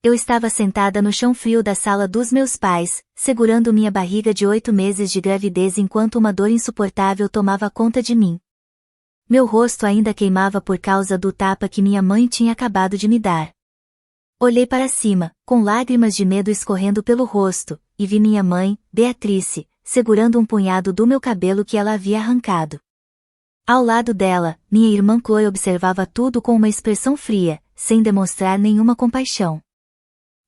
Eu estava sentada no chão frio da sala dos meus pais, segurando minha barriga de 8 meses de gravidez enquanto uma dor insuportável tomava conta de mim. Meu rosto ainda queimava por causa do tapa que minha mãe tinha acabado de me dar. Olhei para cima, com lágrimas de medo escorrendo pelo rosto, e vi minha mãe, Beatrice, segurando um punhado do meu cabelo que ela havia arrancado. Ao lado dela, minha irmã Chloe observava tudo com uma expressão fria, sem demonstrar nenhuma compaixão.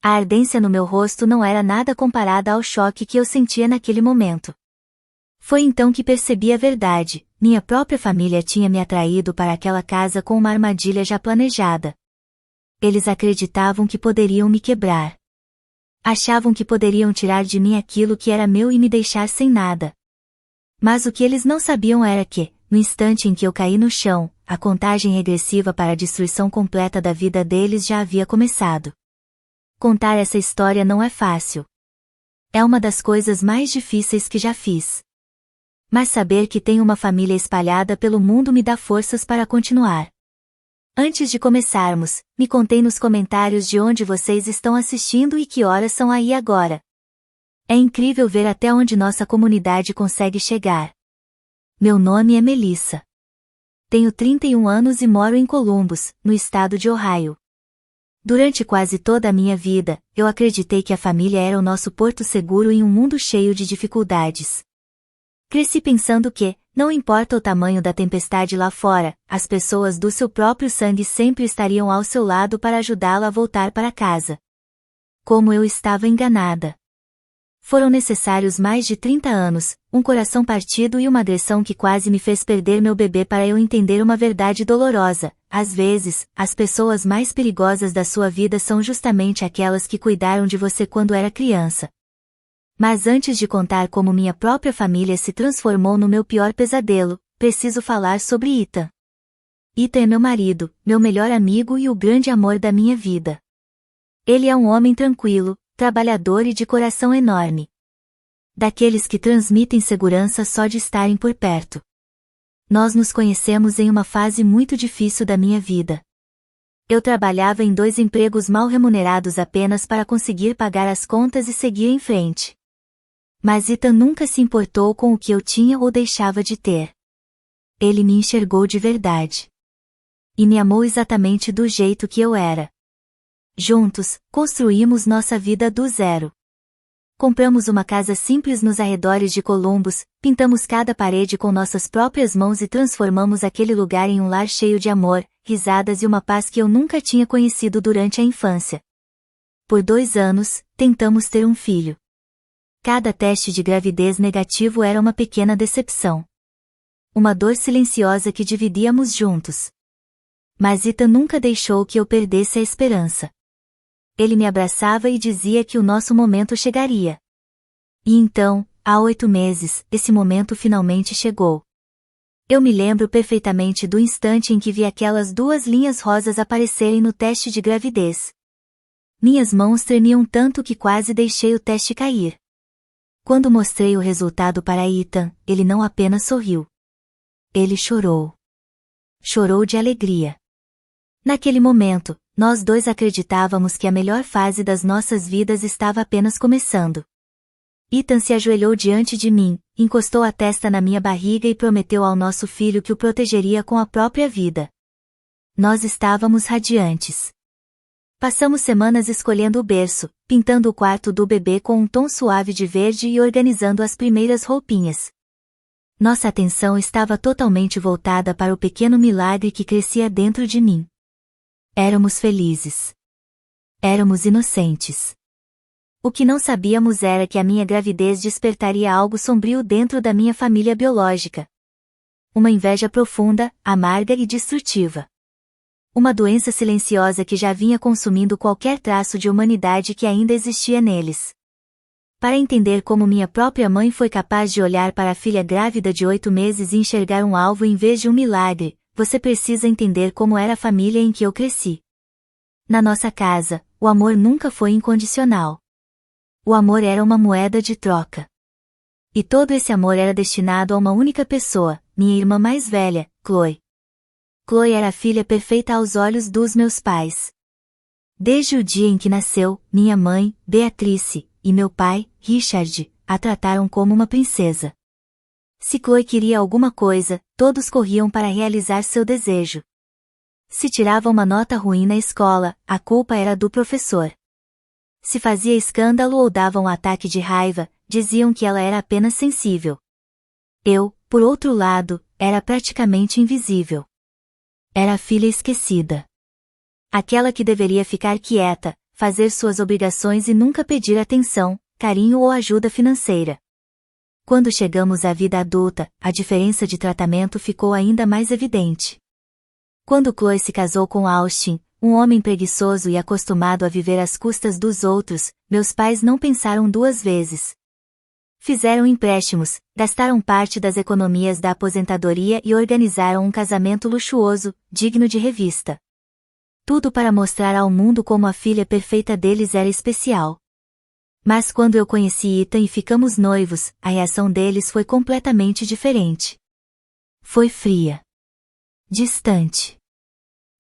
A ardência no meu rosto não era nada comparada ao choque que eu sentia naquele momento. Foi então que percebi a verdade: minha própria família tinha me atraído para aquela casa com uma armadilha já planejada. Eles acreditavam que poderiam me quebrar. Achavam que poderiam tirar de mim aquilo que era meu e me deixar sem nada. Mas o que eles não sabiam era que, no instante em que eu caí no chão, a contagem regressiva para a destruição completa da vida deles já havia começado. Contar essa história não é fácil. É uma das coisas mais difíceis que já fiz. Mas saber que tenho uma família espalhada pelo mundo me dá forças para continuar. Antes de começarmos, me contem nos comentários de onde vocês estão assistindo e que horas são aí agora. É incrível ver até onde nossa comunidade consegue chegar. Meu nome é Melissa. Tenho 31 anos e moro em Columbus, no estado de Ohio. Durante quase toda a minha vida, eu acreditei que a família era o nosso porto seguro em um mundo cheio de dificuldades. Cresci pensando que, não importa o tamanho da tempestade lá fora, as pessoas do seu próprio sangue sempre estariam ao seu lado para ajudá-la a voltar para casa. Como eu estava enganada. Foram necessários mais de 30 anos, um coração partido e uma agressão que quase me fez perder meu bebê para eu entender uma verdade dolorosa. Às vezes, as pessoas mais perigosas da sua vida são justamente aquelas que cuidaram de você quando era criança. Mas antes de contar como minha própria família se transformou no meu pior pesadelo, preciso falar sobre Ethan. Ethan é meu marido, meu melhor amigo e o grande amor da minha vida. Ele é um homem tranquilo, trabalhador e de coração enorme. Daqueles que transmitem segurança só de estarem por perto. Nós nos conhecemos em uma fase muito difícil da minha vida. Eu trabalhava em 2 empregos mal remunerados apenas para conseguir pagar as contas e seguir em frente. Mas Ethan nunca se importou com o que eu tinha ou deixava de ter. Ele me enxergou de verdade. E me amou exatamente do jeito que eu era. Juntos, construímos nossa vida do zero. Compramos uma casa simples nos arredores de Columbus, pintamos cada parede com nossas próprias mãos e transformamos aquele lugar em um lar cheio de amor, risadas e uma paz que eu nunca tinha conhecido durante a infância. Por 2 anos, tentamos ter um filho. Cada teste de gravidez negativo era uma pequena decepção. Uma dor silenciosa que dividíamos juntos. Mas Ethan nunca deixou que eu perdesse a esperança. Ele me abraçava e dizia que o nosso momento chegaria. E então, há 8 meses, esse momento finalmente chegou. Eu me lembro perfeitamente do instante em que vi aquelas 2 linhas rosas aparecerem no teste de gravidez. Minhas mãos tremiam tanto que quase deixei o teste cair. Quando mostrei o resultado para Ethan, ele não apenas sorriu. Ele chorou. Chorou de alegria. Naquele momento, nós 2 acreditávamos que a melhor fase das nossas vidas estava apenas começando. Ethan se ajoelhou diante de mim, encostou a testa na minha barriga e prometeu ao nosso filho que o protegeria com a própria vida. Nós estávamos radiantes. Passamos semanas escolhendo o berço, pintando o quarto do bebê com um tom suave de verde e organizando as primeiras roupinhas. Nossa atenção estava totalmente voltada para o pequeno milagre que crescia dentro de mim. Éramos felizes. Éramos inocentes. O que não sabíamos era que a minha gravidez despertaria algo sombrio dentro da minha família biológica. Uma inveja profunda, amarga e destrutiva. Uma doença silenciosa que já vinha consumindo qualquer traço de humanidade que ainda existia neles. Para entender como minha própria mãe foi capaz de olhar para a filha grávida de 8 meses e enxergar um alvo em vez de um milagre, você precisa entender como era a família em que eu cresci. Na nossa casa, o amor nunca foi incondicional. O amor era uma moeda de troca. E todo esse amor era destinado a uma única pessoa, minha irmã mais velha, Chloe. Chloe era a filha perfeita aos olhos dos meus pais. Desde o dia em que nasceu, minha mãe, Beatrice, e meu pai, Richard, a trataram como uma princesa. Se Chloe queria alguma coisa, todos corriam para realizar seu desejo. Se tirava uma nota ruim na escola, a culpa era do professor. Se fazia escândalo ou dava um ataque de raiva, diziam que ela era apenas sensível. Eu, por outro lado, era praticamente invisível. Era a filha esquecida. Aquela que deveria ficar quieta, fazer suas obrigações e nunca pedir atenção, carinho ou ajuda financeira. Quando chegamos à vida adulta, a diferença de tratamento ficou ainda mais evidente. Quando Chloe se casou com Austin, um homem preguiçoso e acostumado a viver às custas dos outros, meus pais não pensaram duas vezes. Fizeram empréstimos, gastaram parte das economias da aposentadoria e organizaram um casamento luxuoso, digno de revista. Tudo para mostrar ao mundo como a filha perfeita deles era especial. Mas quando eu conheci Ethan e ficamos noivos, a reação deles foi completamente diferente. Foi fria. Distante.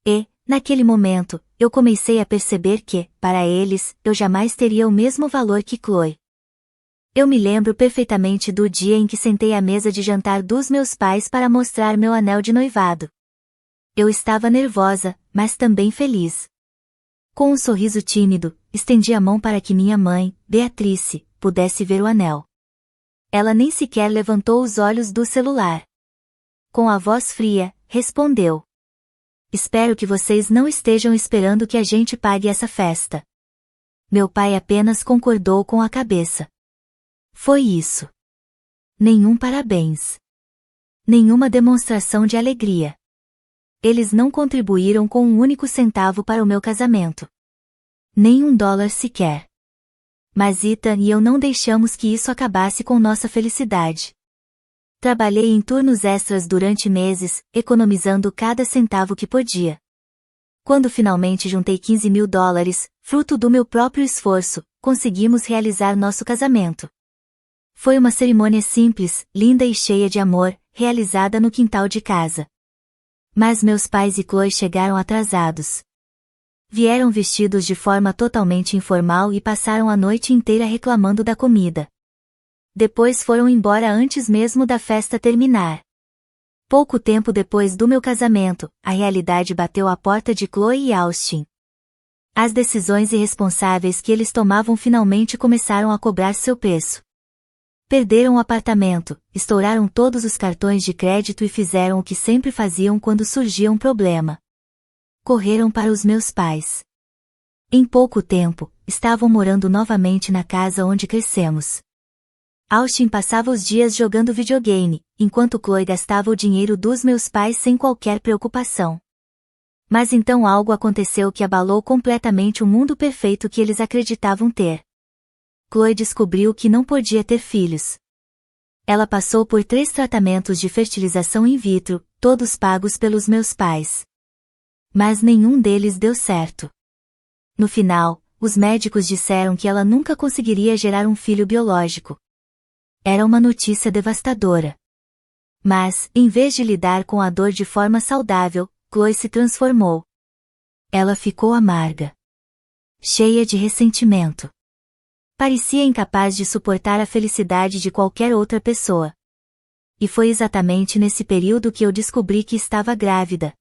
E, naquele momento, eu comecei a perceber que, para eles, eu jamais teria o mesmo valor que Chloe. Eu me lembro perfeitamente do dia em que sentei à mesa de jantar dos meus pais para mostrar meu anel de noivado. Eu estava nervosa, mas também feliz. Com um sorriso tímido, estendi a mão para que minha mãe, Beatrice, pudesse ver o anel. Ela nem sequer levantou os olhos do celular. Com a voz fria, respondeu: "Espero que vocês não estejam esperando que a gente pague essa festa." Meu pai apenas concordou com a cabeça. Foi isso. Nenhum parabéns. Nenhuma demonstração de alegria. Eles não contribuíram com um único centavo para o meu casamento. Nem $1 sequer. Mas Ethan e eu não deixamos que isso acabasse com nossa felicidade. Trabalhei em turnos extras durante meses, economizando cada centavo que podia. Quando finalmente juntei $15.000, fruto do meu próprio esforço, conseguimos realizar nosso casamento. Foi uma cerimônia simples, linda e cheia de amor, realizada no quintal de casa. Mas meus pais e Chloe chegaram atrasados. Vieram vestidos de forma totalmente informal e passaram a noite inteira reclamando da comida. Depois foram embora antes mesmo da festa terminar. Pouco tempo depois do meu casamento, a realidade bateu à porta de Chloe e Austin. As decisões irresponsáveis que eles tomavam finalmente começaram a cobrar seu preço. Perderam o apartamento, estouraram todos os cartões de crédito e fizeram o que sempre faziam quando surgia um problema. Correram para os meus pais. Em pouco tempo, estavam morando novamente na casa onde crescemos. Austin passava os dias jogando videogame, enquanto Chloe gastava o dinheiro dos meus pais sem qualquer preocupação. Mas então algo aconteceu que abalou completamente o mundo perfeito que eles acreditavam ter. Chloe descobriu que não podia ter filhos. Ela passou por 3 tratamentos de fertilização in vitro, todos pagos pelos meus pais. Mas nenhum deles deu certo. No final, os médicos disseram que ela nunca conseguiria gerar um filho biológico. Era uma notícia devastadora. Mas, em vez de lidar com a dor de forma saudável, Chloe se transformou. Ela ficou amarga. Cheia de ressentimento. Parecia incapaz de suportar a felicidade de qualquer outra pessoa. E foi exatamente nesse período que eu descobri que estava grávida.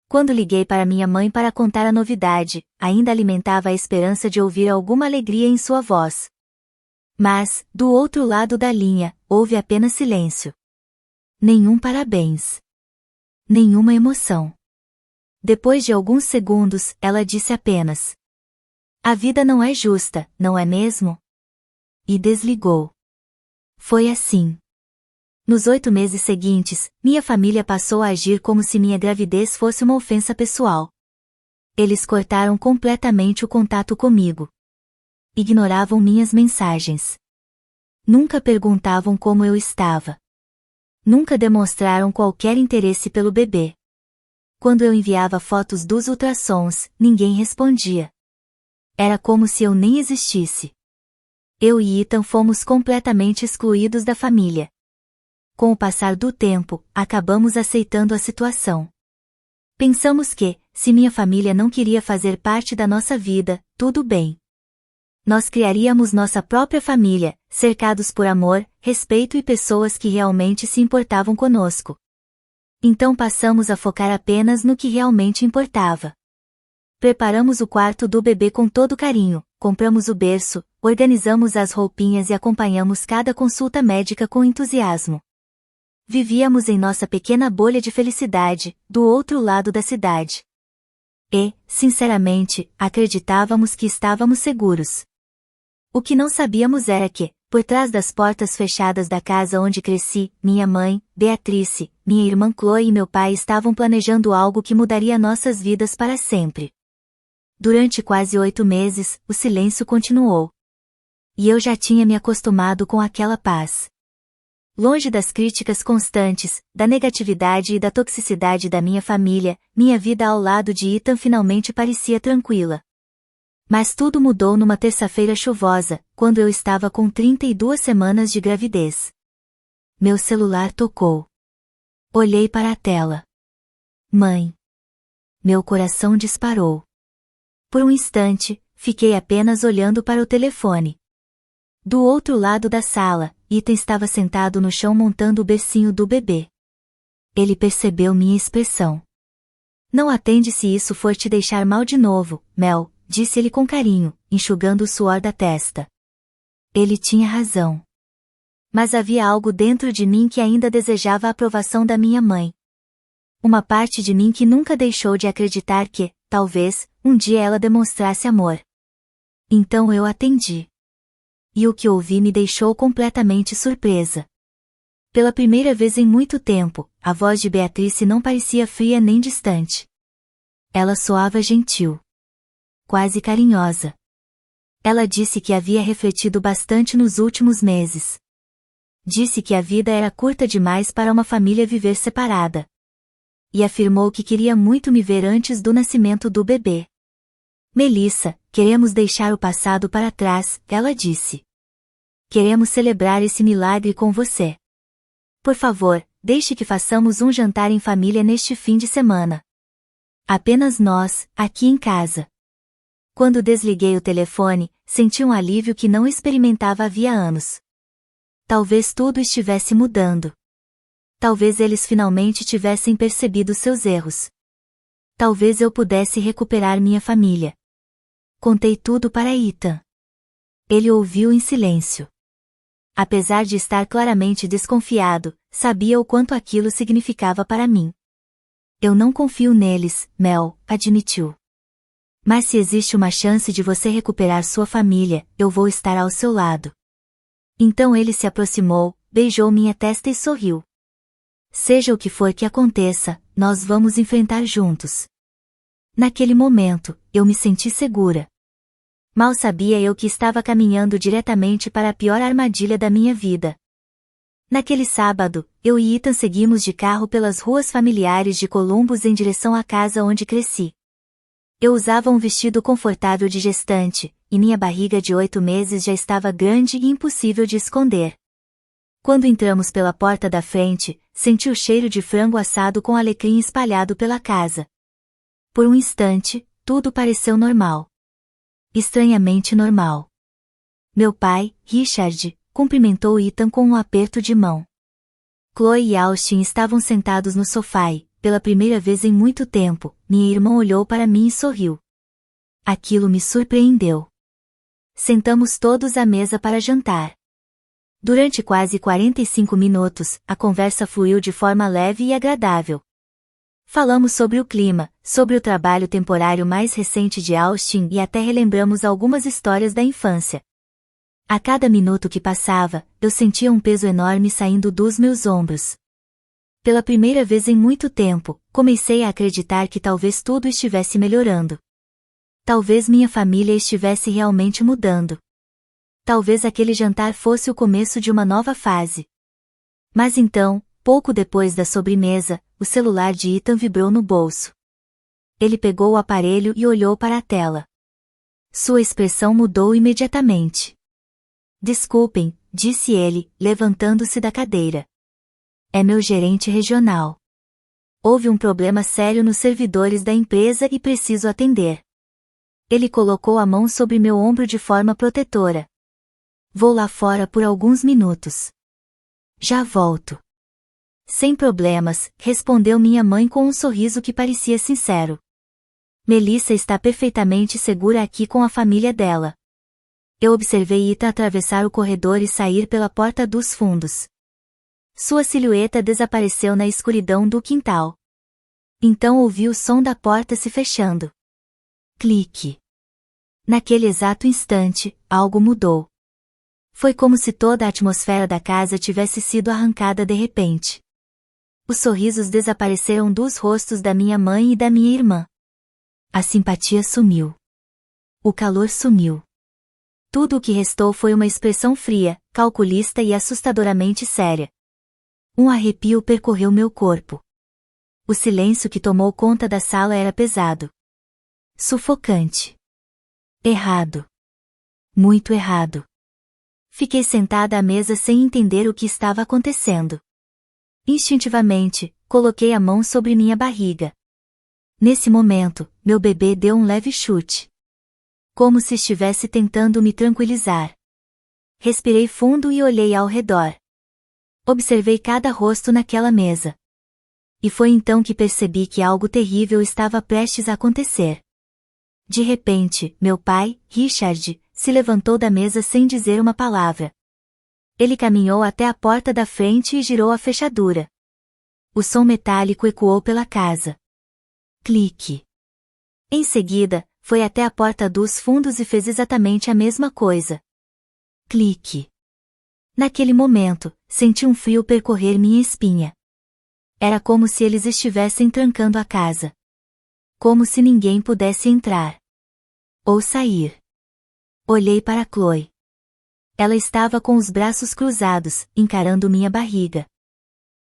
Quando liguei para minha mãe para contar a novidade, ainda alimentava a esperança de ouvir alguma alegria em sua voz. Mas, do outro lado da linha, houve apenas silêncio. Nenhum parabéns. Nenhuma emoção. Depois de alguns segundos, ela disse apenas: "A vida não é justa, não é mesmo?" E desligou. Foi assim. Nos 8 meses seguintes, minha família passou a agir como se minha gravidez fosse uma ofensa pessoal. Eles cortaram completamente o contato comigo. Ignoravam minhas mensagens. Nunca perguntavam como eu estava. Nunca demonstraram qualquer interesse pelo bebê. Quando eu enviava fotos dos ultrassons, ninguém respondia. Era como se eu nem existisse. Eu e Ethan fomos completamente excluídos da família. Com o passar do tempo, acabamos aceitando a situação. Pensamos que, se minha família não queria fazer parte da nossa vida, tudo bem. Nós criaríamos nossa própria família, cercados por amor, respeito e pessoas que realmente se importavam conosco. Então passamos a focar apenas no que realmente importava. Preparamos o quarto do bebê com todo carinho, compramos o berço, organizamos as roupinhas e acompanhamos cada consulta médica com entusiasmo. Vivíamos em nossa pequena bolha de felicidade, do outro lado da cidade. E, sinceramente, acreditávamos que estávamos seguros. O que não sabíamos era que, por trás das portas fechadas da casa onde cresci, minha mãe, Beatrice, minha irmã Chloe e meu pai estavam planejando algo que mudaria nossas vidas para sempre. Durante quase 8 meses, o silêncio continuou. E eu já tinha me acostumado com aquela paz. Longe das críticas constantes, da negatividade e da toxicidade da minha família, minha vida ao lado de Ethan finalmente parecia tranquila. Mas tudo mudou numa terça-feira chuvosa, quando eu estava com 32 semanas de gravidez. Meu celular tocou. Olhei para a tela. Mãe. Meu coração disparou. Por um instante, fiquei apenas olhando para o telefone. Do outro lado da sala, Ethan estava sentado no chão montando o bercinho do bebê. Ele percebeu minha expressão. Não atende se isso for te deixar mal de novo, Mel, disse ele com carinho, enxugando o suor da testa. Ele tinha razão. Mas havia algo dentro de mim que ainda desejava a aprovação da minha mãe. Uma parte de mim que nunca deixou de acreditar que, talvez, um dia ela demonstrasse amor. Então eu atendi. E o que ouvi me deixou completamente surpresa. Pela primeira vez em muito tempo, a voz de Beatrice não parecia fria nem distante. Ela soava gentil. Quase carinhosa. Ela disse que havia refletido bastante nos últimos meses. Disse que a vida era curta demais para uma família viver separada. E afirmou que queria muito me ver antes do nascimento do bebê. Melissa, queremos deixar o passado para trás, ela disse. Queremos celebrar esse milagre com você. Por favor, deixe que façamos um jantar em família neste fim de semana. Apenas nós, aqui em casa. Quando desliguei o telefone, senti um alívio que não experimentava havia anos. Talvez tudo estivesse mudando. Talvez eles finalmente tivessem percebido seus erros. Talvez eu pudesse recuperar minha família. Contei tudo para Ethan. Ele ouviu em silêncio. Apesar de estar claramente desconfiado, sabia o quanto aquilo significava para mim. Eu não confio neles, Mel, admitiu. Mas se existe uma chance de você recuperar sua família, eu vou estar ao seu lado. Então ele se aproximou, beijou minha testa e sorriu. Seja o que for que aconteça, nós vamos enfrentar juntos. Naquele momento, eu me senti segura. Mal sabia eu que estava caminhando diretamente para a pior armadilha da minha vida. Naquele sábado, eu e Ethan seguimos de carro pelas ruas familiares de Columbus em direção à casa onde cresci. Eu usava um vestido confortável de gestante, e minha barriga de 8 meses já estava grande e impossível de esconder. Quando entramos pela porta da frente, senti o cheiro de frango assado com alecrim espalhado pela casa. Por um instante, tudo pareceu normal. Estranhamente normal. Meu pai, Richard, cumprimentou Ethan com um aperto de mão. Chloe e Austin estavam sentados no sofá e, pela primeira vez em muito tempo, minha irmã olhou para mim e sorriu. Aquilo me surpreendeu. Sentamos todos à mesa para jantar. Durante quase 45 minutos, a conversa fluiu de forma leve e agradável. Falamos sobre o clima, sobre o trabalho temporário mais recente de Austin e até relembramos algumas histórias da infância. A cada minuto que passava, eu sentia um peso enorme saindo dos meus ombros. Pela primeira vez em muito tempo, comecei a acreditar que talvez tudo estivesse melhorando. Talvez minha família estivesse realmente mudando. Talvez aquele jantar fosse o começo de uma nova fase. Mas então, pouco depois da sobremesa, o celular de Ethan vibrou no bolso. Ele pegou o aparelho e olhou para a tela. Sua expressão mudou imediatamente. Desculpem, disse ele, levantando-se da cadeira. É meu gerente regional. Houve um problema sério nos servidores da empresa e preciso atender. Ele colocou a mão sobre meu ombro de forma protetora. Vou lá fora por alguns minutos. Já volto. Sem problemas, respondeu minha mãe com um sorriso que parecia sincero. Melissa está perfeitamente segura aqui com a família dela. Eu observei Ita atravessar o corredor e sair pela porta dos fundos. Sua silhueta desapareceu na escuridão do quintal. Então ouvi o som da porta se fechando. Clique. Naquele exato instante, algo mudou. Foi como se toda a atmosfera da casa tivesse sido arrancada de repente. Os sorrisos desapareceram dos rostos da minha mãe e da minha irmã. A simpatia sumiu. O calor sumiu. Tudo o que restou foi uma expressão fria, calculista e assustadoramente séria. Um arrepio percorreu meu corpo. O silêncio que tomou conta da sala era pesado. Sufocante. Errado. Muito errado. Fiquei sentada à mesa sem entender o que estava acontecendo. Instintivamente, coloquei a mão sobre minha barriga. Nesse momento, meu bebê deu um leve chute. Como se estivesse tentando me tranquilizar. Respirei fundo e olhei ao redor. Observei cada rosto naquela mesa. E foi então que percebi que algo terrível estava prestes a acontecer. De repente, meu pai, Richard, se levantou da mesa sem dizer uma palavra. Ele caminhou até a porta da frente e girou a fechadura. O som metálico ecoou pela casa. Clique. Em seguida, foi até a porta dos fundos e fez exatamente a mesma coisa. Clique. Naquele momento, senti um frio percorrer minha espinha. Era como se eles estivessem trancando a casa. Como se ninguém pudesse entrar. Ou sair. Olhei para Chloe. Ela estava com os braços cruzados, encarando minha barriga.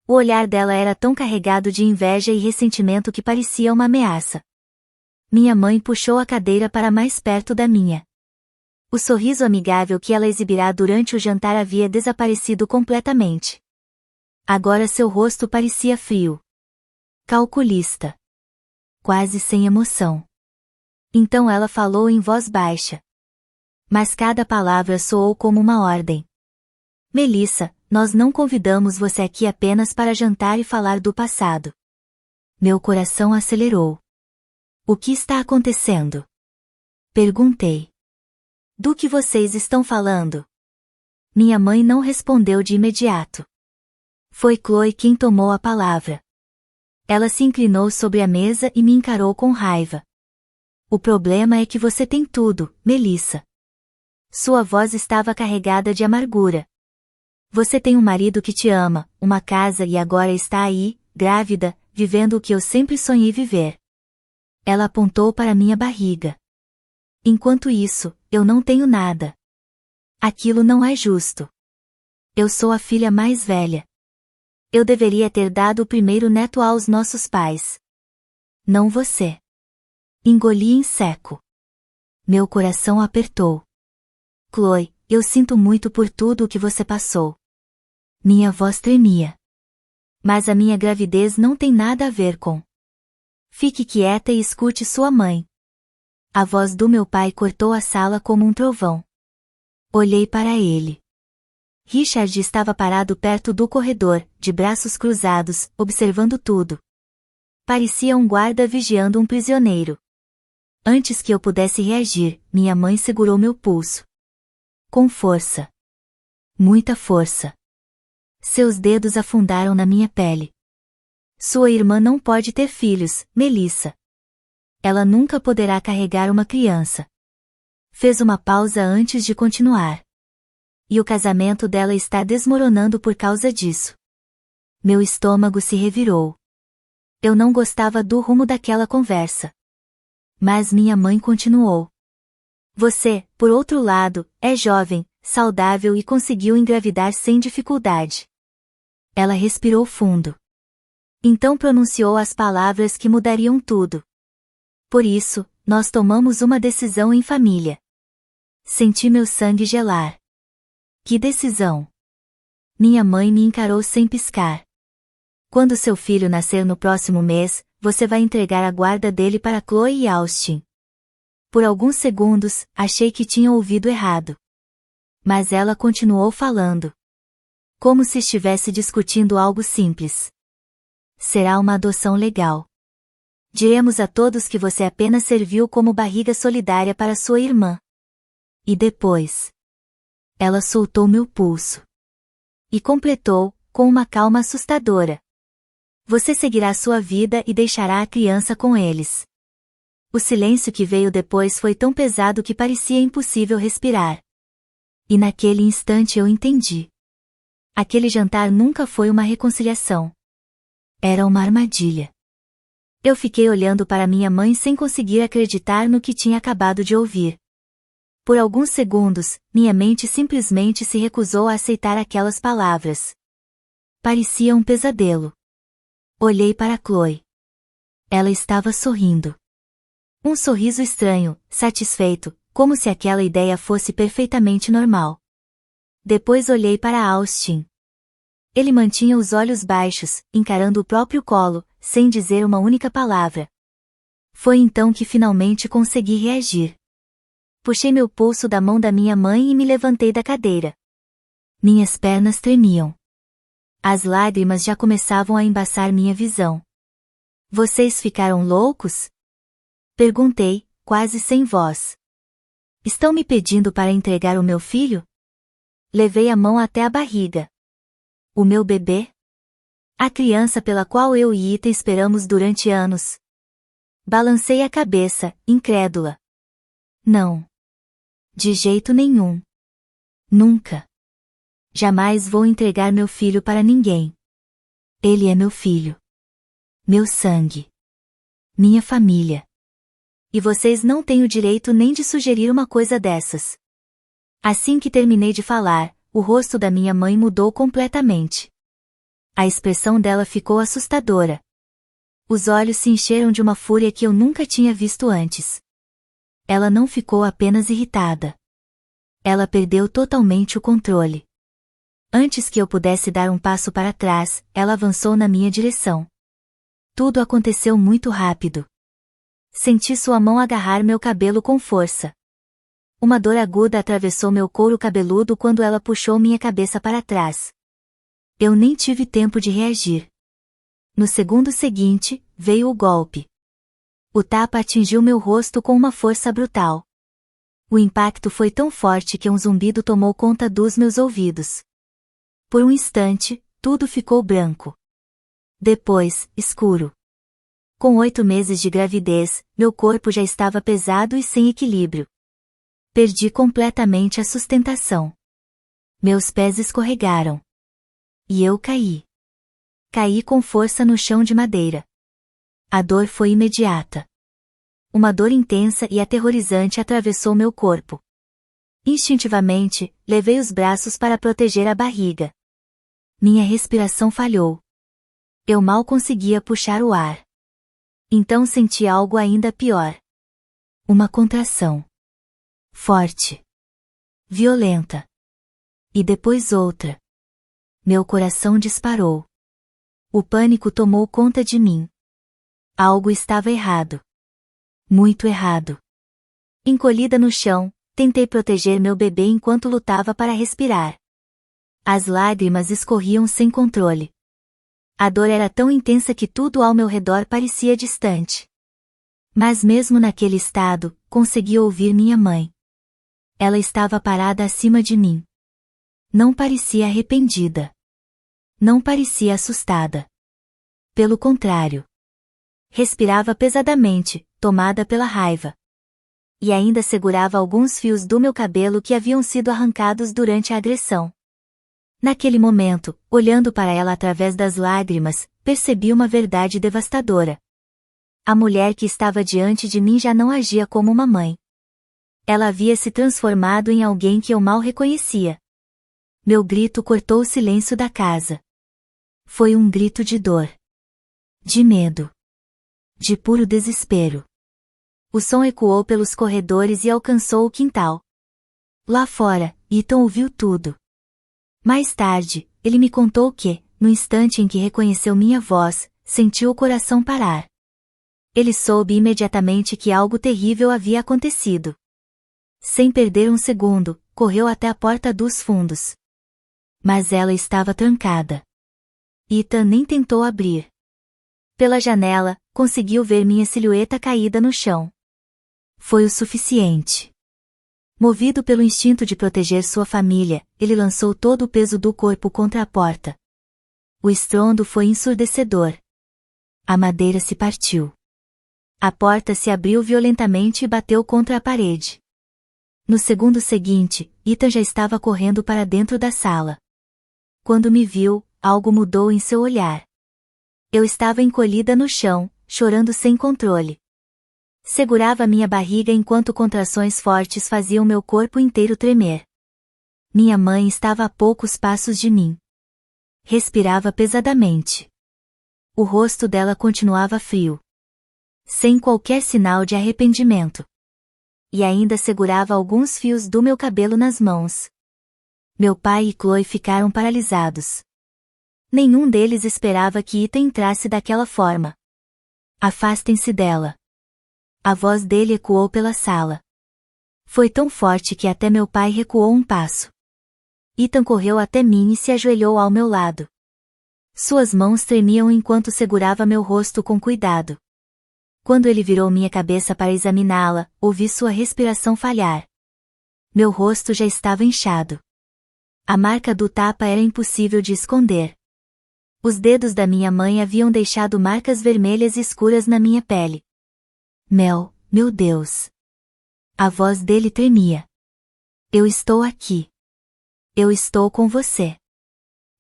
O olhar dela era tão carregado de inveja e ressentimento que parecia uma ameaça. Minha mãe puxou a cadeira para mais perto da minha. O sorriso amigável que ela exibirá durante o jantar havia desaparecido completamente. Agora seu rosto parecia frio. Calculista. Quase sem emoção. Então ela falou em voz baixa. Mas cada palavra soou como uma ordem. Melissa, nós não convidamos você aqui apenas para jantar e falar do passado. Meu coração acelerou. O que está acontecendo? Perguntei. Do que vocês estão falando? Minha mãe não respondeu de imediato. Foi Chloe quem tomou a palavra. Ela se inclinou sobre a mesa e me encarou com raiva. O problema é que você tem tudo, Melissa. Sua voz estava carregada de amargura. Você tem um marido que te ama, uma casa e agora está aí, grávida, vivendo o que eu sempre sonhei viver. Ela apontou para minha barriga. Enquanto isso, eu não tenho nada. Aquilo não é justo. Eu sou a filha mais velha. Eu deveria ter dado o primeiro neto aos nossos pais. Não você. Engoli em seco. Meu coração apertou. Chloe, eu sinto muito por tudo o que você passou. Minha voz tremia. Mas a minha gravidez não tem nada a ver com. Fique quieta e escute sua mãe. A voz do meu pai cortou a sala como um trovão. Olhei para ele. Richard estava parado perto do corredor, de braços cruzados, observando tudo. Parecia um guarda vigiando um prisioneiro. Antes que eu pudesse reagir, minha mãe segurou meu pulso. Com força. Muita força. Seus dedos afundaram na minha pele. Sua irmã não pode ter filhos, Melissa. Ela nunca poderá carregar uma criança. Fez uma pausa antes de continuar. E o casamento dela está desmoronando por causa disso. Meu estômago se revirou. Eu não gostava do rumo daquela conversa. Mas minha mãe continuou. Você, por outro lado, é jovem, saudável e conseguiu engravidar sem dificuldade. Ela respirou fundo. Então pronunciou as palavras que mudariam tudo. Por isso, nós tomamos uma decisão em família. Senti meu sangue gelar. Que decisão? Minha mãe me encarou sem piscar. Quando seu filho nascer no próximo mês, você vai entregar a guarda dele para Chloe e Austin. Por alguns segundos, achei que tinha ouvido errado. Mas ela continuou falando. Como se estivesse discutindo algo simples. Será uma adoção legal. Diremos a todos que você apenas serviu como barriga solidária para sua irmã. E depois? Ela soltou meu pulso. E completou, com uma calma assustadora. Você seguirá sua vida e deixará a criança com eles. O silêncio que veio depois foi tão pesado que parecia impossível respirar. E naquele instante eu entendi. Aquele jantar nunca foi uma reconciliação. Era uma armadilha. Eu fiquei olhando para minha mãe sem conseguir acreditar no que tinha acabado de ouvir. Por alguns segundos, minha mente simplesmente se recusou a aceitar aquelas palavras. Parecia um pesadelo. Olhei para Chloe. Ela estava sorrindo. Um sorriso estranho, satisfeito, como se aquela ideia fosse perfeitamente normal. Depois olhei para Austin. Ele mantinha os olhos baixos, encarando o próprio colo, sem dizer uma única palavra. Foi então que finalmente consegui reagir. Puxei meu pulso da mão da minha mãe e me levantei da cadeira. Minhas pernas tremiam. As lágrimas já começavam a embaçar minha visão. Vocês ficaram loucos? Perguntei, quase sem voz. Estão me pedindo para entregar o meu filho? Levei a mão até a barriga. O meu bebê? A criança pela qual eu e Ita esperamos durante anos. Balancei a cabeça, incrédula. Não. De jeito nenhum. Nunca. Jamais vou entregar meu filho para ninguém. Ele é meu filho. Meu sangue. Minha família. E vocês não têm o direito nem de sugerir uma coisa dessas. Assim que terminei de falar, o rosto da minha mãe mudou completamente. A expressão dela ficou assustadora. Os olhos se encheram de uma fúria que eu nunca tinha visto antes. Ela não ficou apenas irritada. Ela perdeu totalmente o controle. Antes que eu pudesse dar um passo para trás, ela avançou na minha direção. Tudo aconteceu muito rápido. Senti sua mão agarrar meu cabelo com força. Uma dor aguda atravessou meu couro cabeludo quando ela puxou minha cabeça para trás. Eu nem tive tempo de reagir. No segundo seguinte, veio o golpe. O tapa atingiu meu rosto com uma força brutal. O impacto foi tão forte que um zumbido tomou conta dos meus ouvidos. Por um instante, tudo ficou branco. Depois, escuro. Com 8 meses de gravidez, meu corpo já estava pesado e sem equilíbrio. Perdi completamente a sustentação. Meus pés escorregaram. E eu caí. Caí com força no chão de madeira. A dor foi imediata. Uma dor intensa e aterrorizante atravessou meu corpo. Instintivamente, levei os braços para proteger a barriga. Minha respiração falhou. Eu mal conseguia puxar o ar. Então senti algo ainda pior. Uma contração. Forte. Violenta. E depois outra. Meu coração disparou. O pânico tomou conta de mim. Algo estava errado. Muito errado. Encolhida no chão, tentei proteger meu bebê enquanto lutava para respirar. As lágrimas escorriam sem controle. A dor era tão intensa que tudo ao meu redor parecia distante. Mas mesmo naquele estado, consegui ouvir minha mãe. Ela estava parada acima de mim. Não parecia arrependida. Não parecia assustada. Pelo contrário. Respirava pesadamente, tomada pela raiva. E ainda segurava alguns fios do meu cabelo que haviam sido arrancados durante a agressão. Naquele momento, olhando para ela através das lágrimas, percebi uma verdade devastadora. A mulher que estava diante de mim já não agia como uma mãe. Ela havia se transformado em alguém que eu mal reconhecia. Meu grito cortou o silêncio da casa. Foi um grito de dor. De medo. De puro desespero. O som ecoou pelos corredores e alcançou o quintal. Lá fora, Ethan ouviu tudo. Mais tarde, ele me contou que, no instante em que reconheceu minha voz, sentiu o coração parar. Ele soube imediatamente que algo terrível havia acontecido. Sem perder um segundo, correu até a porta dos fundos. Mas ela estava trancada. Ethan nem tentou abrir. Pela janela, conseguiu ver minha silhueta caída no chão. Foi o suficiente. Movido pelo instinto de proteger sua família, ele lançou todo o peso do corpo contra a porta. O estrondo foi ensurdecedor. A madeira se partiu. A porta se abriu violentamente e bateu contra a parede. No segundo seguinte, Ethan já estava correndo para dentro da sala. Quando me viu, algo mudou em seu olhar. Eu estava encolhida no chão, chorando sem controle. Segurava minha barriga enquanto contrações fortes faziam meu corpo inteiro tremer. Minha mãe estava a poucos passos de mim. Respirava pesadamente. O rosto dela continuava frio. Sem qualquer sinal de arrependimento. E ainda segurava alguns fios do meu cabelo nas mãos. Meu pai e Chloe ficaram paralisados. Nenhum deles esperava que Ethan entrasse daquela forma. Afastem-se dela. A voz dele ecoou pela sala. Foi tão forte que até meu pai recuou um passo. Ethan correu até mim e se ajoelhou ao meu lado. Suas mãos tremiam enquanto segurava meu rosto com cuidado. Quando ele virou minha cabeça para examiná-la, ouvi sua respiração falhar. Meu rosto já estava inchado. A marca do tapa era impossível de esconder. Os dedos da minha mãe haviam deixado marcas vermelhas escuras na minha pele. Mel, meu Deus! A voz dele tremia. Eu estou aqui. Eu estou com você.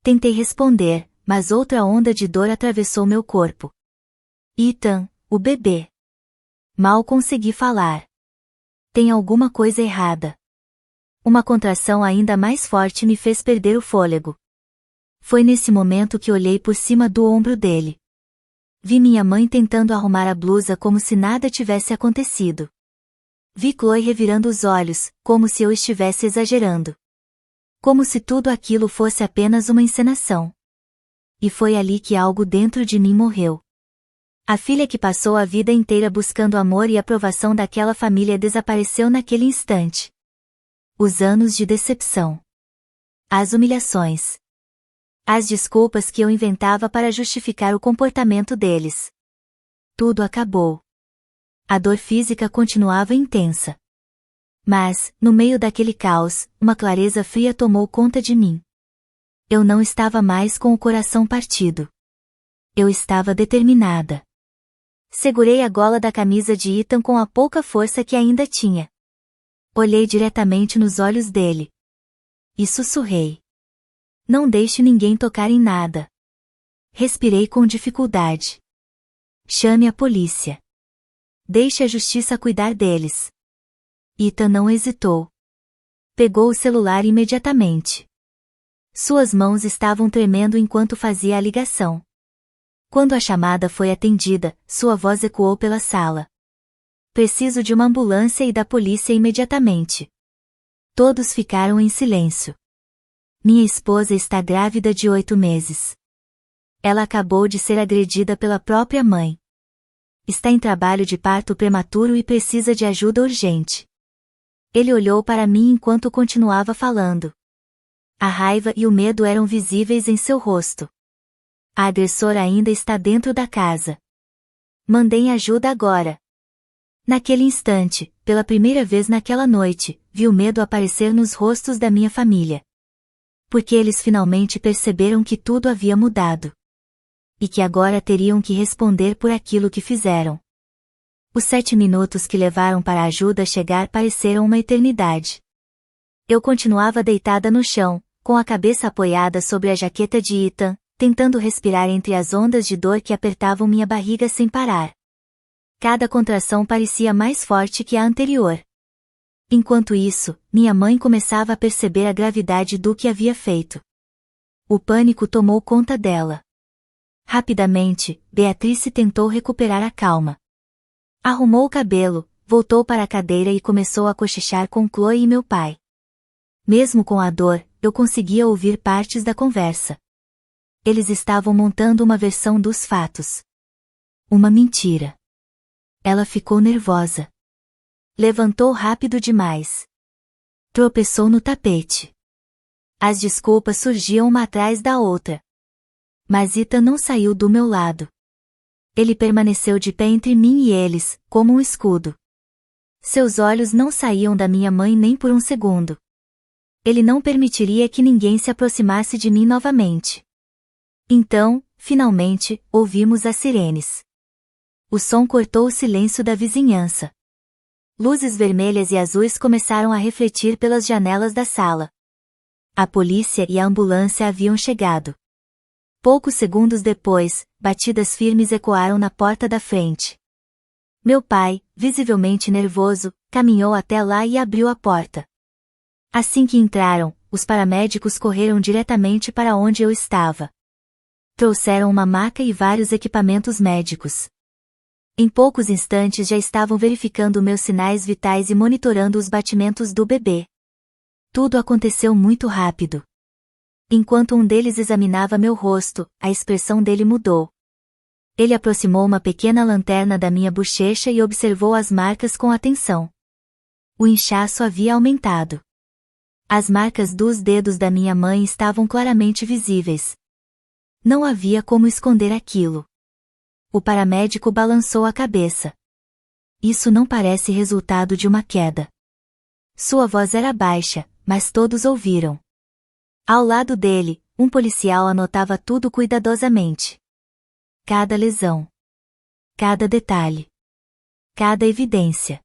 Tentei responder, mas outra onda de dor atravessou meu corpo. Ethan, o bebê. Mal consegui falar. Tem alguma coisa errada. Uma contração ainda mais forte me fez perder o fôlego. Foi nesse momento que olhei por cima do ombro dele. Vi minha mãe tentando arrumar a blusa como se nada tivesse acontecido. Vi Chloe revirando os olhos, como se eu estivesse exagerando. Como se tudo aquilo fosse apenas uma encenação. E foi ali que algo dentro de mim morreu. A filha que passou a vida inteira buscando amor e aprovação daquela família desapareceu naquele instante. Os anos de decepção. As humilhações. As desculpas que eu inventava para justificar o comportamento deles. Tudo acabou. A dor física continuava intensa. Mas, no meio daquele caos, uma clareza fria tomou conta de mim. Eu não estava mais com o coração partido. Eu estava determinada. Segurei a gola da camisa de Ethan com a pouca força que ainda tinha. Olhei diretamente nos olhos dele. E sussurrei. Não deixe ninguém tocar em nada. Respirei com dificuldade. Chame a polícia. Deixe a justiça cuidar deles. Ethan não hesitou. Pegou o celular imediatamente. Suas mãos estavam tremendo enquanto fazia a ligação. Quando a chamada foi atendida, sua voz ecoou pela sala. Preciso de uma ambulância e da polícia imediatamente. Todos ficaram em silêncio. Minha esposa está grávida de 8 meses. Ela acabou de ser agredida pela própria mãe. Está em trabalho de parto prematuro e precisa de ajuda urgente. Ele olhou para mim enquanto continuava falando. A raiva e o medo eram visíveis em seu rosto. A agressora ainda está dentro da casa. Mandem ajuda agora. Naquele instante, pela primeira vez naquela noite, vi o medo aparecer nos rostos da minha família. Porque eles finalmente perceberam que tudo havia mudado. E que agora teriam que responder por aquilo que fizeram. Os 7 minutos que levaram para a ajuda chegar pareceram uma eternidade. Eu continuava deitada no chão, com a cabeça apoiada sobre a jaqueta de Ethan, tentando respirar entre as ondas de dor que apertavam minha barriga sem parar. Cada contração parecia mais forte que a anterior. Enquanto isso, minha mãe começava a perceber a gravidade do que havia feito. O pânico tomou conta dela. Rapidamente, Beatrice tentou recuperar a calma. Arrumou o cabelo, voltou para a cadeira e começou a cochichar com Chloe e meu pai. Mesmo com a dor, eu conseguia ouvir partes da conversa. Eles estavam montando uma versão dos fatos. Uma mentira. Ela ficou nervosa. Levantou rápido demais. Tropeçou no tapete. As desculpas surgiam uma atrás da outra. Mas Ethan não saiu do meu lado. Ele permaneceu de pé entre mim e eles, como um escudo. Seus olhos não saíam da minha mãe nem por um segundo. Ele não permitiria que ninguém se aproximasse de mim novamente. Então, finalmente, ouvimos as sirenes. O som cortou o silêncio da vizinhança. Luzes vermelhas e azuis começaram a refletir pelas janelas da sala. A polícia e a ambulância haviam chegado. Poucos segundos depois, batidas firmes ecoaram na porta da frente. Meu pai, visivelmente nervoso, caminhou até lá e abriu a porta. Assim que entraram, os paramédicos correram diretamente para onde eu estava. Trouxeram uma maca e vários equipamentos médicos. Em poucos instantes já estavam verificando meus sinais vitais e monitorando os batimentos do bebê. Tudo aconteceu muito rápido. Enquanto um deles examinava meu rosto, a expressão dele mudou. Ele aproximou uma pequena lanterna da minha bochecha e observou as marcas com atenção. O inchaço havia aumentado. As marcas dos dedos da minha mãe estavam claramente visíveis. Não havia como esconder aquilo. O paramédico balançou a cabeça. Isso não parece resultado de uma queda. Sua voz era baixa, mas todos ouviram. Ao lado dele, um policial anotava tudo cuidadosamente. Cada lesão. Cada detalhe. Cada evidência.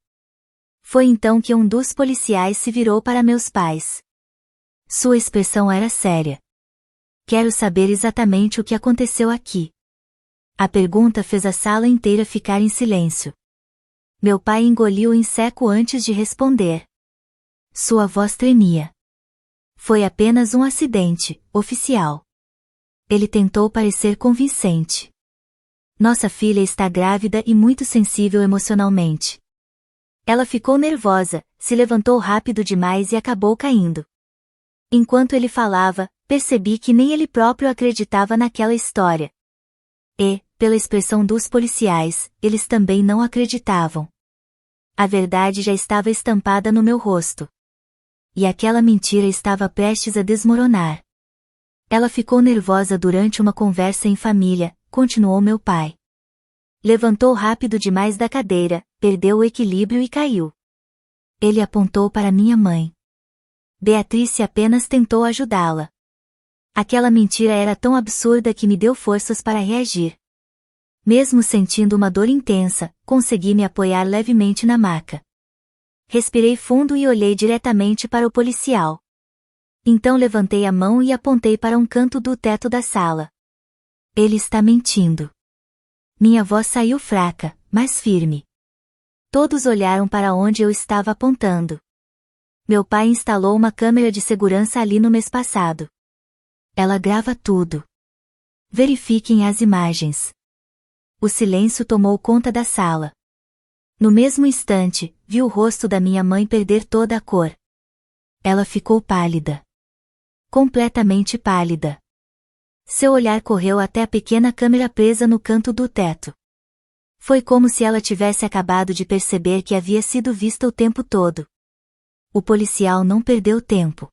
Foi então que um dos policiais se virou para meus pais. Sua expressão era séria. Quero saber exatamente o que aconteceu aqui. A pergunta fez a sala inteira ficar em silêncio. Meu pai engoliu em seco antes de responder. Sua voz tremia. Foi apenas um acidente, oficial. Ele tentou parecer convincente. Nossa filha está grávida e muito sensível emocionalmente. Ela ficou nervosa, se levantou rápido demais e acabou caindo. Enquanto ele falava, percebi que nem ele próprio acreditava naquela história. E, pela expressão dos policiais, eles também não acreditavam. A verdade já estava estampada no meu rosto. E aquela mentira estava prestes a desmoronar. Ela ficou nervosa durante uma conversa em família, continuou meu pai. Levantou rápido demais da cadeira, perdeu o equilíbrio e caiu. Ele apontou para minha mãe. Beatrice apenas tentou ajudá-la. Aquela mentira era tão absurda que me deu forças para reagir. Mesmo sentindo uma dor intensa, consegui me apoiar levemente na maca. Respirei fundo e olhei diretamente para o policial. Então levantei a mão e apontei para um canto do teto da sala. Ele está mentindo. Minha voz saiu fraca, mas firme. Todos olharam para onde eu estava apontando. Meu pai instalou uma câmera de segurança ali no mês passado. Ela grava tudo. Verifiquem as imagens. O silêncio tomou conta da sala. No mesmo instante, vi o rosto da minha mãe perder toda a cor. Ela ficou pálida. Completamente pálida. Seu olhar correu até a pequena câmera presa no canto do teto. Foi como se ela tivesse acabado de perceber que havia sido vista o tempo todo. O policial não perdeu tempo.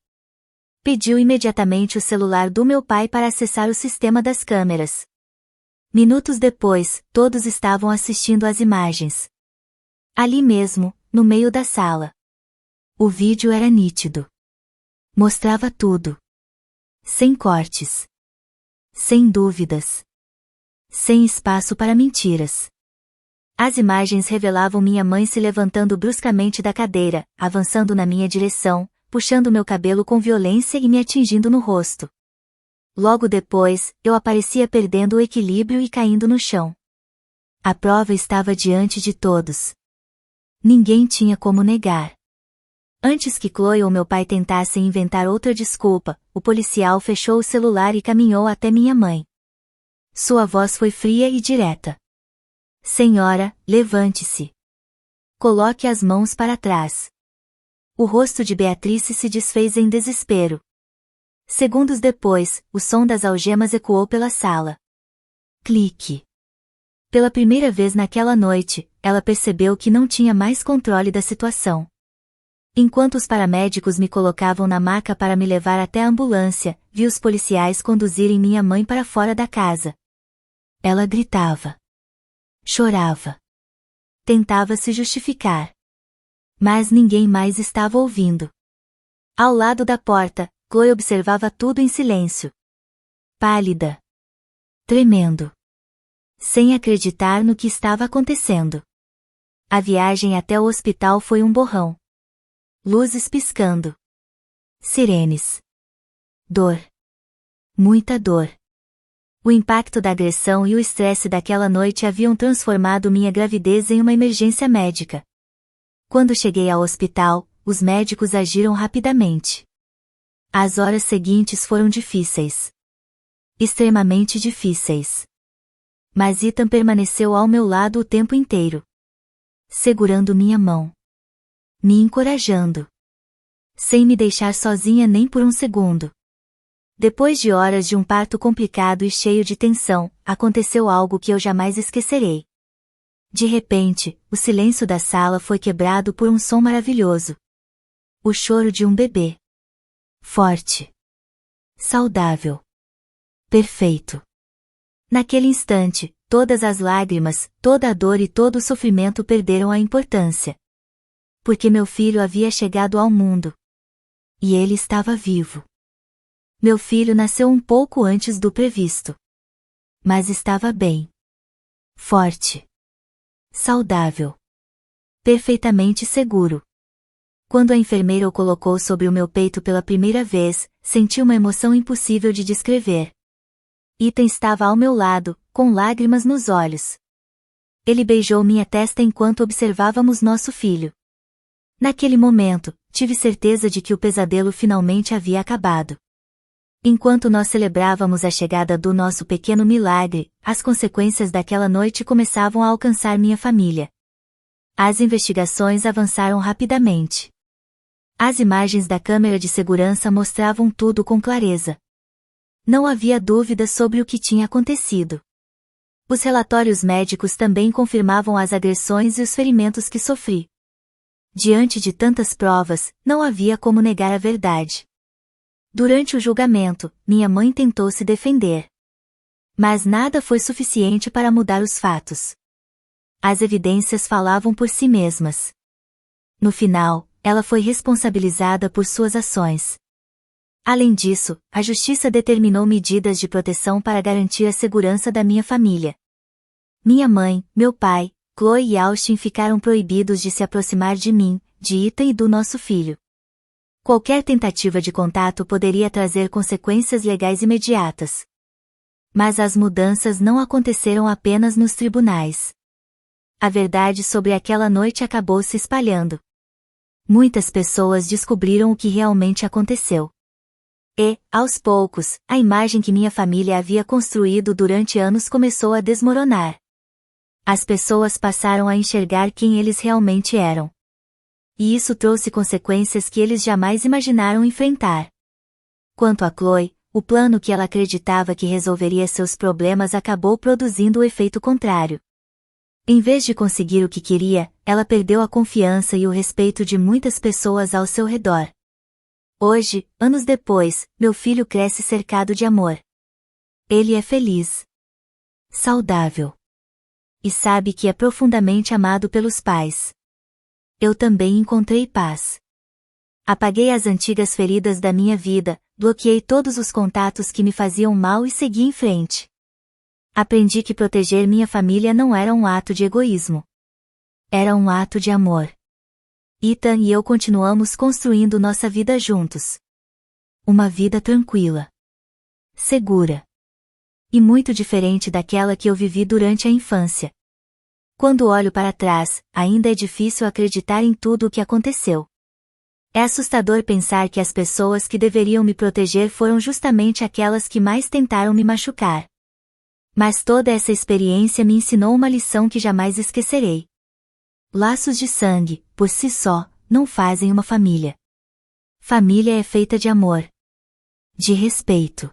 Pediu imediatamente o celular do meu pai para acessar o sistema das câmeras. Minutos depois, todos estavam assistindo às imagens. Ali mesmo, no meio da sala. O vídeo era nítido. Mostrava tudo. Sem cortes. Sem dúvidas. Sem espaço para mentiras. As imagens revelavam minha mãe se levantando bruscamente da cadeira, avançando na minha direção, puxando meu cabelo com violência e me atingindo no rosto. Logo depois, eu aparecia perdendo o equilíbrio e caindo no chão. A prova estava diante de todos. Ninguém tinha como negar. Antes que Chloe ou meu pai tentassem inventar outra desculpa, o policial fechou o celular e caminhou até minha mãe. Sua voz foi fria e direta. Senhora, levante-se. Coloque as mãos para trás. O rosto de Beatrice se desfez em desespero. Segundos depois, o som das algemas ecoou pela sala. Clique. Pela primeira vez naquela noite, ela percebeu que não tinha mais controle da situação. Enquanto os paramédicos me colocavam na maca para me levar até a ambulância, vi os policiais conduzirem minha mãe para fora da casa. Ela gritava. Chorava. Tentava se justificar. Mas ninguém mais estava ouvindo. Ao lado da porta, Chloe observava tudo em silêncio. Pálida. Tremendo. Sem acreditar no que estava acontecendo. A viagem até o hospital foi um borrão. Luzes piscando. Sirenes. Dor. Muita dor. O impacto da agressão e o estresse daquela noite haviam transformado minha gravidez em uma emergência médica. Quando cheguei ao hospital, os médicos agiram rapidamente. As horas seguintes foram difíceis. Extremamente difíceis. Mas Ethan permaneceu ao meu lado o tempo inteiro. Segurando minha mão. Me encorajando. Sem me deixar sozinha nem por um segundo. Depois de horas de um parto complicado e cheio de tensão, aconteceu algo que eu jamais esquecerei. De repente, o silêncio da sala foi quebrado por um som maravilhoso. O choro de um bebê. Forte. Saudável. Perfeito. Naquele instante, todas as lágrimas, toda a dor e todo o sofrimento perderam a importância. Porque meu filho havia chegado ao mundo. E ele estava vivo. Meu filho nasceu um pouco antes do previsto. Mas estava bem. Forte. Saudável. Perfeitamente seguro. Quando a enfermeira o colocou sobre o meu peito pela primeira vez, senti uma emoção impossível de descrever. Ethan estava ao meu lado, com lágrimas nos olhos. Ele beijou minha testa enquanto observávamos nosso filho. Naquele momento, tive certeza de que o pesadelo finalmente havia acabado. Enquanto nós celebrávamos a chegada do nosso pequeno milagre, as consequências daquela noite começavam a alcançar minha família. As investigações avançaram rapidamente. As imagens da câmera de segurança mostravam tudo com clareza. Não havia dúvidas sobre o que tinha acontecido. Os relatórios médicos também confirmavam as agressões e os ferimentos que sofri. Diante de tantas provas, não havia como negar a verdade. Durante o julgamento, minha mãe tentou se defender. Mas nada foi suficiente para mudar os fatos. As evidências falavam por si mesmas. No final, ela foi responsabilizada por suas ações. Além disso, a justiça determinou medidas de proteção para garantir a segurança da minha família. Minha mãe, meu pai, Chloe e Austin ficaram proibidos de se aproximar de mim, de Ethan e do nosso filho. Qualquer tentativa de contato poderia trazer consequências legais imediatas. Mas as mudanças não aconteceram apenas nos tribunais. A verdade sobre aquela noite acabou se espalhando. Muitas pessoas descobriram o que realmente aconteceu. E, aos poucos, a imagem que minha família havia construído durante anos começou a desmoronar. As pessoas passaram a enxergar quem eles realmente eram. E isso trouxe consequências que eles jamais imaginaram enfrentar. Quanto a Chloe, o plano que ela acreditava que resolveria seus problemas acabou produzindo o efeito contrário. Em vez de conseguir o que queria, ela perdeu a confiança e o respeito de muitas pessoas ao seu redor. Hoje, anos depois, meu filho cresce cercado de amor. Ele é feliz. Saudável. E sabe que é profundamente amado pelos pais. Eu também encontrei paz. Apaguei as antigas feridas da minha vida, bloqueei todos os contatos que me faziam mal e segui em frente. Aprendi que proteger minha família não era um ato de egoísmo. Era um ato de amor. Ethan e eu continuamos construindo nossa vida juntos. Uma vida tranquila. Segura. E muito diferente daquela que eu vivi durante a infância. Quando olho para trás, ainda é difícil acreditar em tudo o que aconteceu. É assustador pensar que as pessoas que deveriam me proteger foram justamente aquelas que mais tentaram me machucar. Mas toda essa experiência me ensinou uma lição que jamais esquecerei. Laços de sangue, por si só, não fazem uma família. Família é feita de amor. de respeito,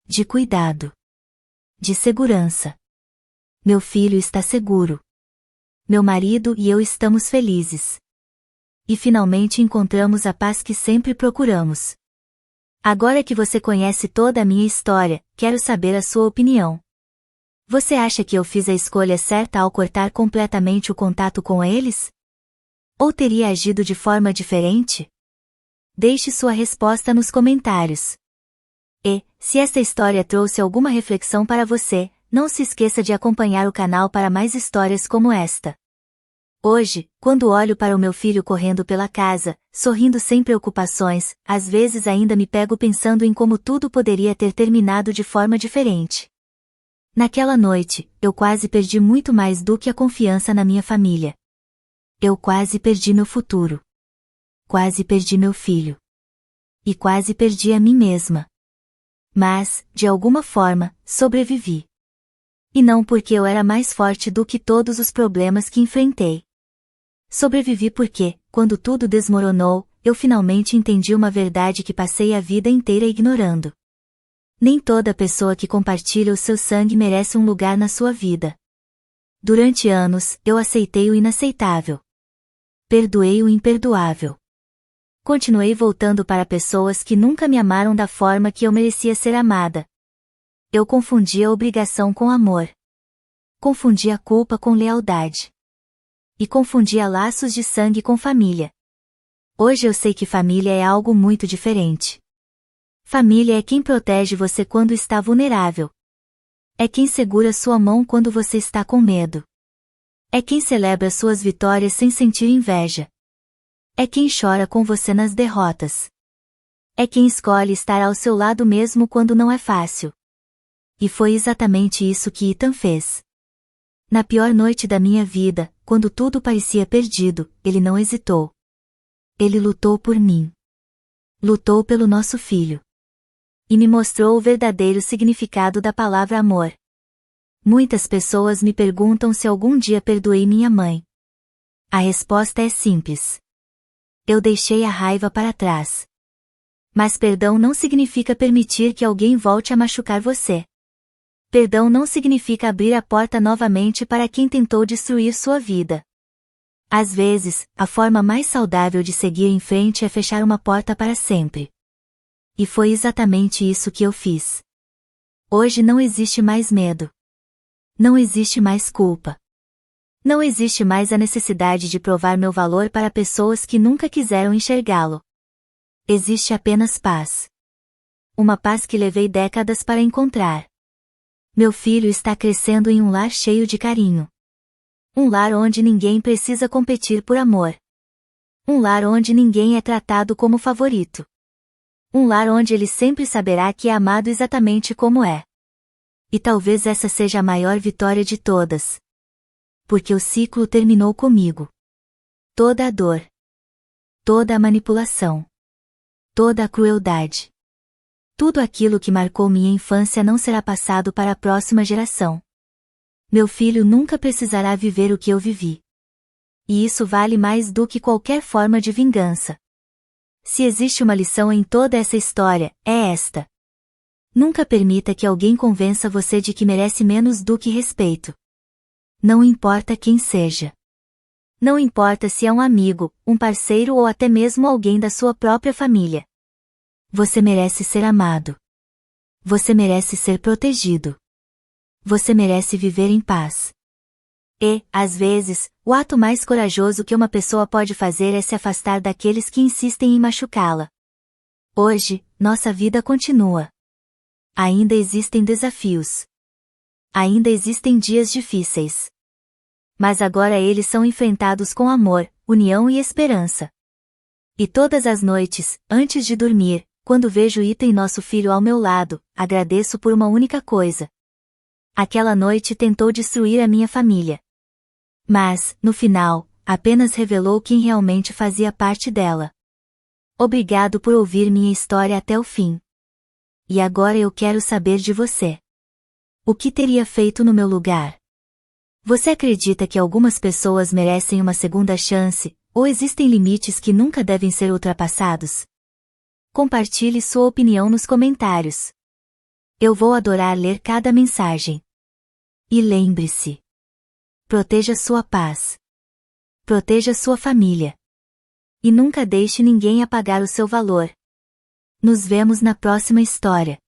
de cuidado, de segurança. Meu filho está seguro. Meu marido e eu estamos felizes. E finalmente encontramos a paz que sempre procuramos. Agora que você conhece toda a minha história, quero saber a sua opinião. Você acha que eu fiz a escolha certa ao cortar completamente o contato com eles? Ou teria agido de forma diferente? Deixe sua resposta nos comentários. E, se esta história trouxe alguma reflexão para você, não se esqueça de acompanhar o canal para mais histórias como esta. Hoje, quando olho para o meu filho correndo pela casa, sorrindo sem preocupações, às vezes ainda me pego pensando em como tudo poderia ter terminado de forma diferente. Naquela noite, eu quase perdi muito mais do que a confiança na minha família. Eu quase perdi meu futuro. Quase perdi meu filho. E quase perdi a mim mesma. Mas, de alguma forma, sobrevivi. E não porque eu era mais forte do que todos os problemas que enfrentei. Sobrevivi porque, quando tudo desmoronou, eu finalmente entendi uma verdade que passei a vida inteira ignorando. Nem toda pessoa que compartilha o seu sangue merece um lugar na sua vida. Durante anos, eu aceitei o inaceitável. Perdoei o imperdoável. Continuei voltando para pessoas que nunca me amaram da forma que eu merecia ser amada. Eu confundi a obrigação com amor. Confundi a culpa com lealdade. E confundia laços de sangue com família. Hoje eu sei que família é algo muito diferente. Família é quem protege você quando está vulnerável. É quem segura sua mão quando você está com medo. É quem celebra suas vitórias sem sentir inveja. É quem chora com você nas derrotas. É quem escolhe estar ao seu lado mesmo quando não é fácil. E foi exatamente isso que Ethan fez. Na pior noite da minha vida, quando tudo parecia perdido, ele não hesitou. Ele lutou por mim. Lutou pelo nosso filho. E me mostrou o verdadeiro significado da palavra amor. Muitas pessoas me perguntam se algum dia perdoei minha mãe. A resposta é simples. Eu deixei a raiva para trás. Mas perdão não significa permitir que alguém volte a machucar você. Perdão não significa abrir a porta novamente para quem tentou destruir sua vida. Às vezes, a forma mais saudável de seguir em frente é fechar uma porta para sempre. E foi exatamente isso que eu fiz. Hoje não existe mais medo. Não existe mais culpa. Não existe mais a necessidade de provar meu valor para pessoas que nunca quiseram enxergá-lo. Existe apenas paz. Uma paz que levei décadas para encontrar. Meu filho está crescendo em um lar cheio de carinho. Um lar onde ninguém precisa competir por amor. Um lar onde ninguém é tratado como favorito. Um lar onde ele sempre saberá que é amado exatamente como é. E talvez essa seja a maior vitória de todas. Porque o ciclo terminou comigo. Toda a dor. Toda a manipulação. Toda a crueldade. Tudo aquilo que marcou minha infância não será passado para a próxima geração. Meu filho nunca precisará viver o que eu vivi. E isso vale mais do que qualquer forma de vingança. Se existe uma lição em toda essa história, é esta. Nunca permita que alguém convença você de que merece menos do que respeito. Não importa quem seja. Não importa se é um amigo, um parceiro ou até mesmo alguém da sua própria família. Você merece ser amado. Você merece ser protegido. Você merece viver em paz. E, às vezes, o ato mais corajoso que uma pessoa pode fazer é se afastar daqueles que insistem em machucá-la. Hoje, nossa vida continua. Ainda existem desafios. Ainda existem dias difíceis. Mas agora eles são enfrentados com amor, união e esperança. E todas as noites, antes de dormir, quando vejo Ethan e nosso filho ao meu lado, agradeço por uma única coisa. Aquela noite tentou destruir a minha família. Mas, no final, apenas revelou quem realmente fazia parte dela. Obrigado por ouvir minha história até o fim. E agora eu quero saber de você. O que teria feito no meu lugar? Você acredita que algumas pessoas merecem uma segunda chance, ou existem limites que nunca devem ser ultrapassados? Compartilhe sua opinião nos comentários. Eu vou adorar ler cada mensagem. E lembre-se: proteja sua paz. Proteja sua família. E nunca deixe ninguém apagar o seu valor. Nos vemos na próxima história.